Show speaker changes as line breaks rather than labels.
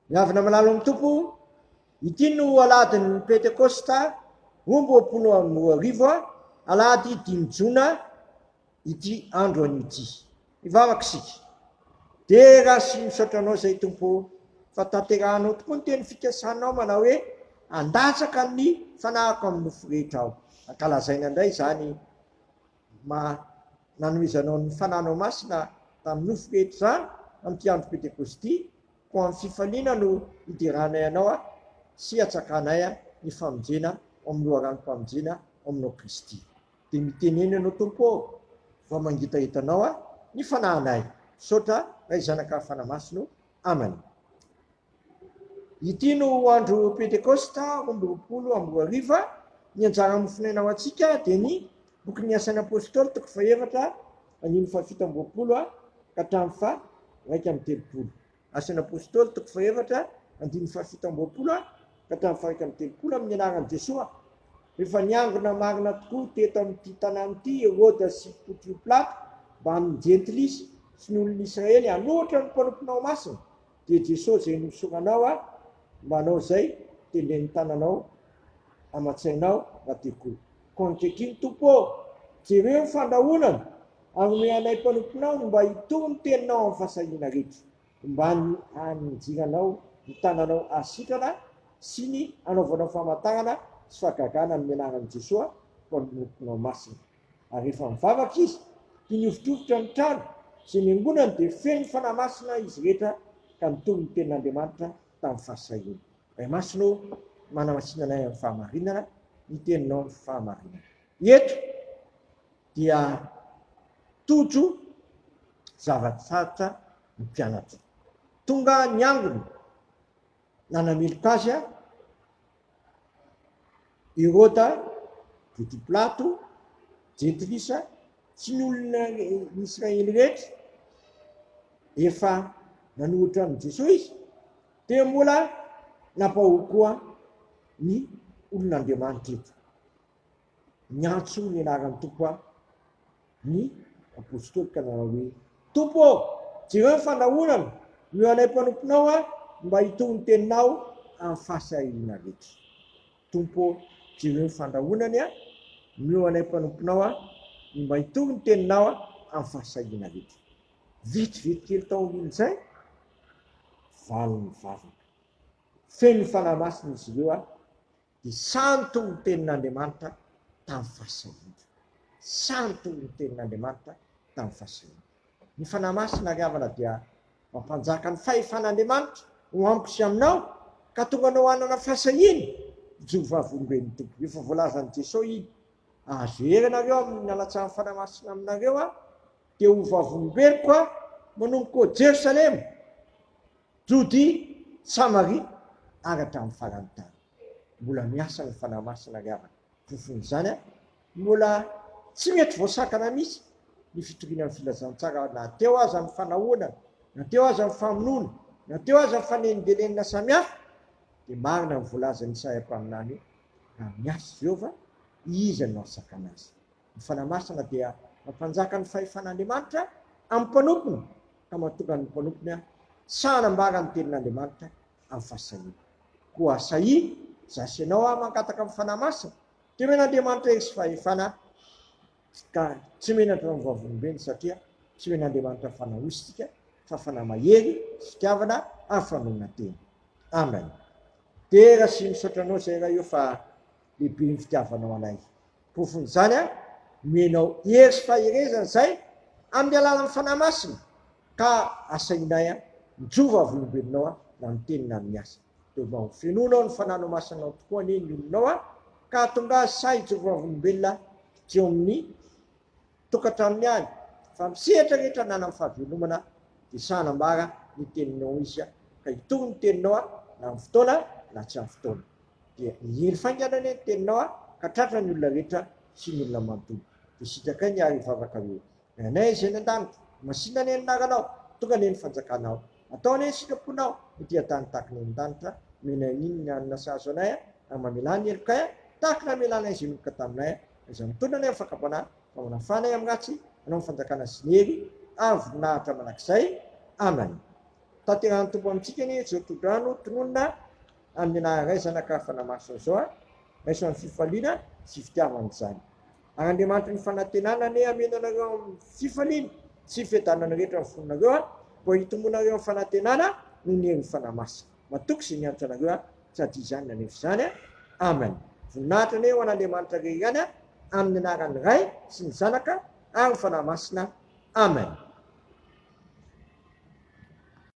Miavana malalo amin'ny tompo, ity no aladin'ny Pentekosta, 20 alady 5 jona ity andro an'ity. Mivavaka isika. De raha sy misaotranao zay tompo, fa tanterahanao tokoa ny teny fikasanao manao hoe andatsaka ny fanahiko amin'ny nofo rehetra ao. Ankalazaina indray zany nanomezanao ny fanahinao masina tamin'ny nofo rehetra zany amin'ity andro Pentekosty, ko amin'ny fifaliana no hideranay anao sy atsakanay ny famonjena amin'ny loharan'ny-pamonjena aminao Kristy. De miteneny anao tompo, fa mangitahitanao ny fanahinay. Saotra ray zanaka fanamasino. Amen. Ity no andro Pentekosta 20 ny anjara mofinainao atsika dia ny boky ny asan'ny apôstôly toko 2 andiny 17 ka hatramin'ny 1:30. Asan'ny apôstôly toko 2 andiny 17 ka hatramin'ny 1:30 amin'ny anaran'i Jesosy. Rehefa niangona marina tokoa teto amin'ity tanàna ity Herôda sy Pontio Pilato mba ny jentilisy sy ny olon'ny Israely hanohitra ny mpanomponao masina, dia Jesosy zay nosoranao mba anao zay tenden'ny tananao amatsainao rahateko. Ko ankekiny tompo, jereo ny fandrahonana ary anay mpanomponao mba hitohy ny teninao amin'ny fahasahiana rehetra, mba hanjiranao ny tananao asitrana sy ny anaovanao famantarana sy fahagagana ny anaran'i Jesosy mpanomponao masina. Ary rehefa mivavaka izy, tinyovitrovotra ny trano sy ny angonany dia feno fanahy masina izy rehetra ka nitohy ny tenin'Andriamanitra tamin'ny fahasahiana. Ray masino manamasinana anay amin'ny fahamarinana, ny teninao ny fahamarinana. Eto dia tojo zava-tsaritra ny mpianatra. Tonga niangona nanameloka azy Herôda, Pontio Pilato, jentilisa sy ny olona ny Israely rehetra efa nanohitra amin'ny Jesosy izy, dia mbola nampahory koa ny olon'Andriamanitra eto. Niantso ny anaran'ny tompo ny apôstôly ka nanao hoe: Tompo, jereo ny fandrahonana no anay mpanomponao mba hitohy ny teninao amin'ny fahasahiana rehetra. Tompo, jereo ny fandrahonany no anay mpanomponao mba hitohy ny teninao amin'ny fahasahiana rehetra. Vetivety kely tao amin'izay, valiny vavaka. Feno ny fanahy masina izy ireo dia santo ny tenin'Andriamanitra tamin'ny fahasahiana. Santo ny tenin'Andriamanitra tamin'ny fahasahiana. Ny fanahy masina ravana dia mampanjaka ny fahefan'Andriamanitra ho amiko sy aminao ka tonga anao hanana fahasahiana jovavolombelon'ny tompo. Efa voalazan'i Jesosy iny: azo hery nareo amin'ny halatsaran'ny fanahy masina aminareo dia ho vavolombeloko manomboka Jerosalema, Jodia, Samaria aratra amin'ny farany tany. Mbola miasa ny fanahy masina ravana. Fofon'izany mbola tsy mety voasakana mihitsy ny fitoriana amin'ny filazantsara, na teo aza amin'ny fanahoana, na teo aza amin'ny famonoana, na teo aza amin'ny fanendenenina samihafa, dia marina ny voalazan'ny Isaia mpaminany io: raha miasa Jehova, iza no asakana azy. Ny fanahy masina dia mampanjaka ny fahefan'Andriamanitra amin'ny mpanompony, ka mahatonga ny mpanompony sanambara ny tenin'Andriamanitra amin'ny fahasahiana. Koa sahia zasy ianao mankataka amin'ny fanahy masina, dia men'Andriamanitra ery sy fahefana, ka tsy menatra ny vavolombelona, satria tsy men'Andriamanitra fanahoisitsika fa fanahy mahery sy fitiavana ary fanohana tena. Amen. Dia raha sy misaotranao zay raha io fa lehibe ny fitiavanao anay. Pofon'izany menao hery sy faherezana zay amin'ny alalan'ny fanahy masina, ka asainay mijova volombelonao na ny tenina ny asa. Dia mba ho fenonao ny fanahinao masinao tokoa anie ny olonao ka tonga say jova volombelona teo amin'ny tokantranony any, fa misehatra rehetra nana amin'ny fahavelomana, dia sanambara ny teninao izy ka hitohy ny teninao na amin'ny fotoana na tsy amin'ny fotoana. Dia mihery fainganany ny teninao ka tratra ny olona rehetra sy ny olona manontolo. Dia sitrakai ny ary vavaka hoe: anay izay ny an-danitra, masina ny anaranao, tonga ny fanjakanao, atao any sitraponao ity an-tany tahaka ny an-danitra, menay niny ny anina sahazo anay ary mamelany ny helokay tahaka ny hamelanay izay nomboka taminay, izay mitondra ny amin'ny fakapana, fa manafanay amin'ny ratsy, anao ny fanjakana sy ny hery ary voninahitra manakizay. Amen. tanterahany tompo amintsika ny zao todrano tononona amin'ny naharaizana ka fanamasina zao a raiso amin'ny fifaliana sy fitiavana izany. Ary Andriamanitra ny fanantenana ny amena anareo fifaliana sy fiadanana rehetra amin'ny fononareo a, mbo hitomonareo amin'ny fanantenana no ny hery fanamasina. Matoky izay nianatra anareo a, sady izany nanevo izany a. Amen. Voninahitra ny eo an'Andriamanitra rerany a, amin'ny anaran'ny Ray sy ny Zanaka ary ny fanamasina. Amen.